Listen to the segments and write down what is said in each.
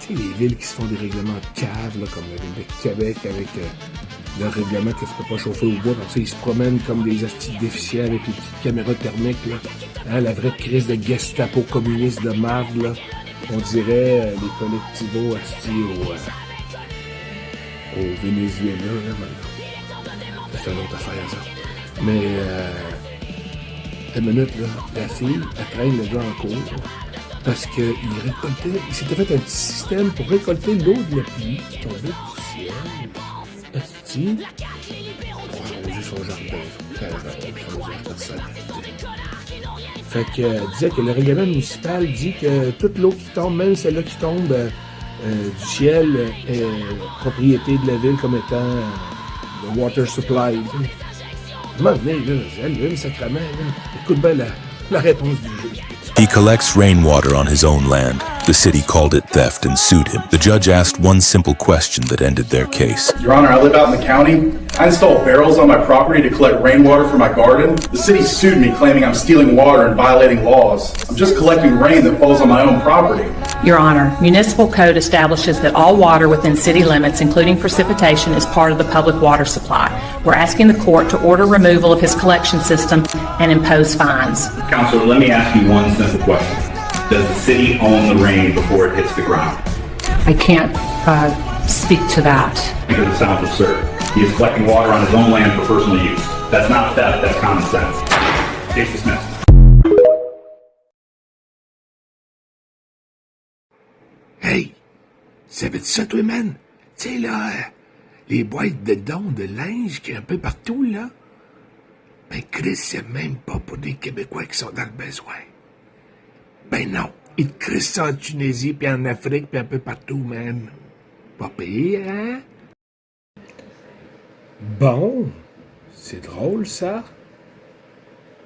Tu sais, les villes qui se font des règlements de cave, là, comme la ville de Québec, avec le règlement que tu peux pas chauffer au bois. Donc, ils se promènent comme des astis déficients avec les petites caméras thermiques, là. Hein, la vraie crise de Gestapo communiste de marde, là. On dirait les collectivos astis au Venezuela, là. C'est une autre affaire, ça. Mais, une minute, là, la fille, elle traîne le gars en cours parce qu'il récoltait, il s'était fait un petit système pour récolter l'eau de la pluie qui tombait du ciel. Asti, pour arroser son jardin. Fait qu'elle disait que le règlement municipal dit que toute l'eau qui tombe, même celle-là qui tombe du ciel, est propriété de la ville comme étant le water supply. M'amener, là, j'allume sacrément, là. Écoute bien la réponse du juge. He collects rainwater on his own land. The city called it theft and sued him. The judge asked one simple question that ended their case. Your Honor, I live out in the county. I installed barrels on my property to collect rainwater for my garden. The city sued me claiming I'm stealing water and violating laws. I'm just collecting rain that falls on my own property. Your Honor, municipal code establishes that all water within city limits, including precipitation, is part of the public water supply. We're asking the court to order removal of his collection system and impose fines. Counselor, let me ask you one simple question. Does the city own the rain before it hits the ground? I can't speak to that. Because it sounds absurd. He is collecting water on his own land for personal use. That's not theft, that's common sense. Case dismissed. Hey! Savais-tu ça, toi, man? Tu sais, là, les boîtes de dons de linge qu'il y a un peu partout, là. Ben, Chris, c'est même pas pour des Québécois qui sont dans le besoin. Ben non, ils te crissent ça en Tunisie, puis en Afrique, puis un peu partout, man. Pas pire, hein? Bon, c'est drôle, ça.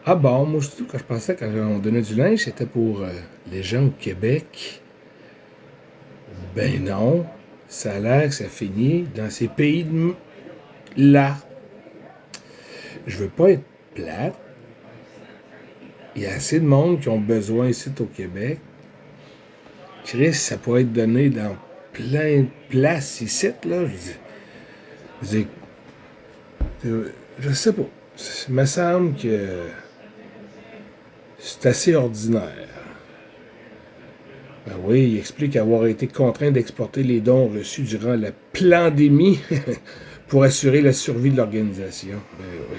Ah bon, moi, surtout, quand je pensais quand on donnait du linge, c'était pour les gens au Québec. Ben non, ça a l'air que ça finit dans ces pays-là. Je veux pas être plate. Il y a assez de monde qui ont besoin ici au Québec. Chris, ça pourrait être donné dans plein de places ici, là. Je sais pas. Il me semble que c'est assez ordinaire. Ben oui, il explique avoir été contraint d'exporter les dons reçus durant la pandémie pour assurer la survie de l'organisation. Ben oui.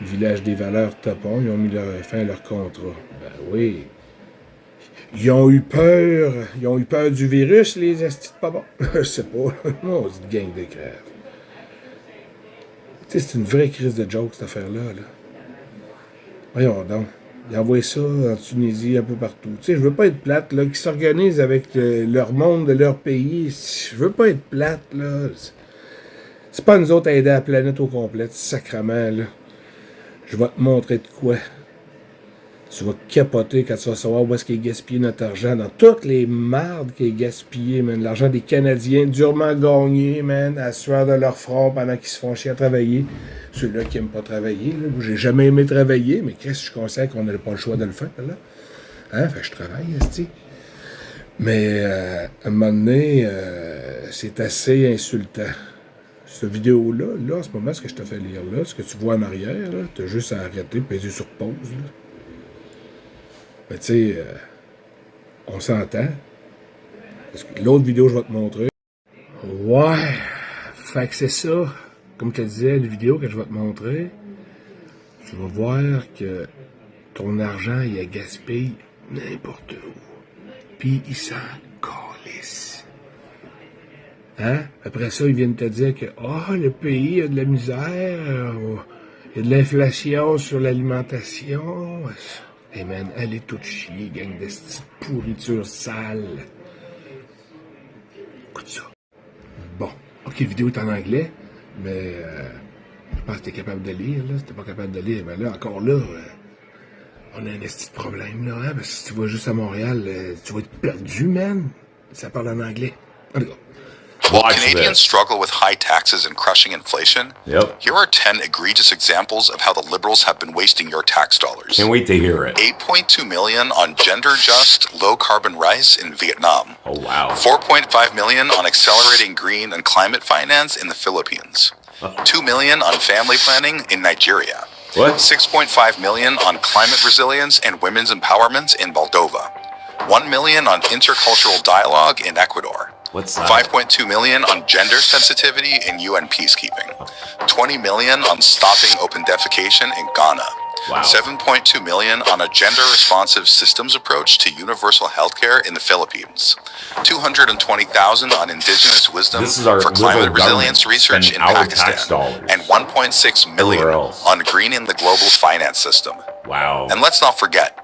Le village des valeurs Topon, ils ont mis fin à leur contrat. Ben oui. Ils ont eu peur du virus, les astis de pas bon. Je sais pas. Non, c'est une gang de crèves. Tu sais, c'est une vraie crise de joke, cette affaire-là. Là. Voyons donc. Ils envoient ça en Tunisie, un peu partout. Tu sais, je veux pas être plate, là, qui s'organisent avec leur monde de leur pays. Je veux pas être plate, là. C'est pas nous autres à aider la planète au complet, sacrement, là. Je vais te montrer de quoi. Tu vas capoter quand tu vas savoir où est-ce qu'il est gaspillé notre argent. Dans toutes les mardes qu'il est gaspillé, man. L'argent des Canadiens durement gagné, man, à sueur de leur front pendant qu'ils se font chier à travailler. Ceux-là qui n'aiment pas travailler, là. J'ai jamais aimé travailler, mais qu'est-ce que je suis conscient qu'on n'a pas le choix de le faire, là. Hein? Fait que je travaille, esti. Mais, à un moment donné, c'est assez insultant. Cette vidéo-là, là, en ce moment, ce que je te fais lire là, ce que tu vois en arrière, là, t'as juste à arrêter, peser sur pause, là. Mais tu sais, on s'entend. Parce que l'autre vidéo, je vais te montrer. Ouais, fait que c'est ça. Comme je te disais, la vidéo que je vais te montrer, tu vas voir que ton argent, il a gaspillé n'importe où. Puis il s'en calisse. Hein? Après ça, ils viennent te dire que le pays a de la misère, il y a de l'inflation sur l'alimentation. Hey man, elle est toute chier, gang de cette pourriture sale. Écoute ça. Bon, ok, la vidéo est en anglais, mais je pense que t'es capable de lire, là. Si t'es pas capable de lire, ben là, encore là, on a un petit problème, là, hein, parce que si tu vas juste à Montréal, tu vas être perdu, man. Ça parle en anglais. En tout cas. While Watch Canadians this. struggle with high taxes and crushing inflation, Yep. here are 10 egregious examples of how the Liberals have been wasting your tax dollars. Can't wait to hear it. $8.2 million on gender-just, low-carbon rice in Vietnam. Oh, wow. $4.5 million on accelerating green and climate finance in the Philippines. $2 million on family planning in Nigeria. What? $6.5 million on climate resilience and women's empowerment in Moldova. $1 million on intercultural dialogue in Ecuador. What's that? $5.2 million on gender sensitivity in UN peacekeeping. $20 million on stopping open defecation in Ghana. Wow. $7.2 million on a gender-responsive systems approach to universal healthcare in the Philippines. $220,000 on indigenous wisdom This is our for climate liberal resilience government research in spending our tax Pakistan. dollars. And $1.6 million Everywhere else. on greening the global finance system. Wow. And let's not forget,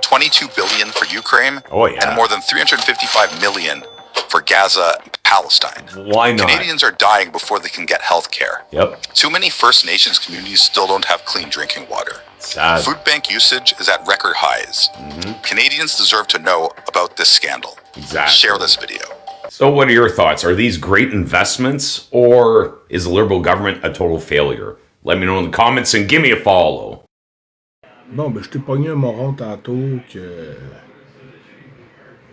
$22 billion for Ukraine, Oh, yeah. and more than $355 million for Gaza and Palestine. Why not? Canadians are dying before they can get health care. Yep. Too many First Nations communities still don't have clean drinking water. Sad. Food bank usage is at record highs. Canadians deserve to know about this scandal. Exactly. Share this video. So what are your thoughts? Are these great investments, or is the Liberal government a total failure? Let me know in the comments and give me a follow. Bon, ben, je t'ai pogné un moron tantôt que.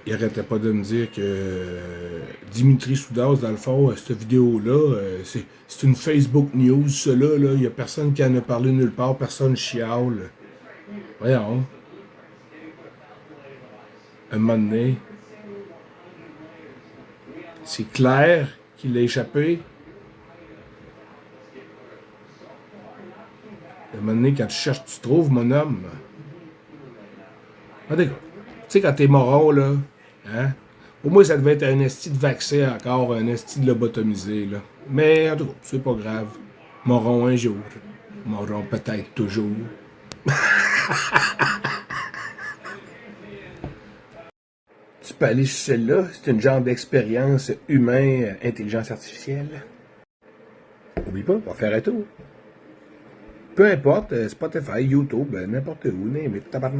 Il arrêtait pas de me dire que Dimitri Soudaz, dans le fond, cette vidéo-là, c'est une Facebook News, cela, là. Il y a personne qui en a parlé nulle part, personne chiale. Voyons. Un moment donné, c'est clair qu'il a échappé. Un moment donné, quand tu cherches, tu trouves, mon homme. Tu sais, quand t'es moron, là, hein? Pour moi, ça devait être un esti de vaccin encore, un esti de lobotomisé, là. Mais, en tout cas, c'est pas grave. Moron un jour. Moron peut-être toujours. Tu peux aller sur celle-là, c'est une genre d'expérience humain, intelligence artificielle. Oublie pas, on va faire un tour. Peu importe, Spotify, YouTube, n'importe où, mais tabarnak.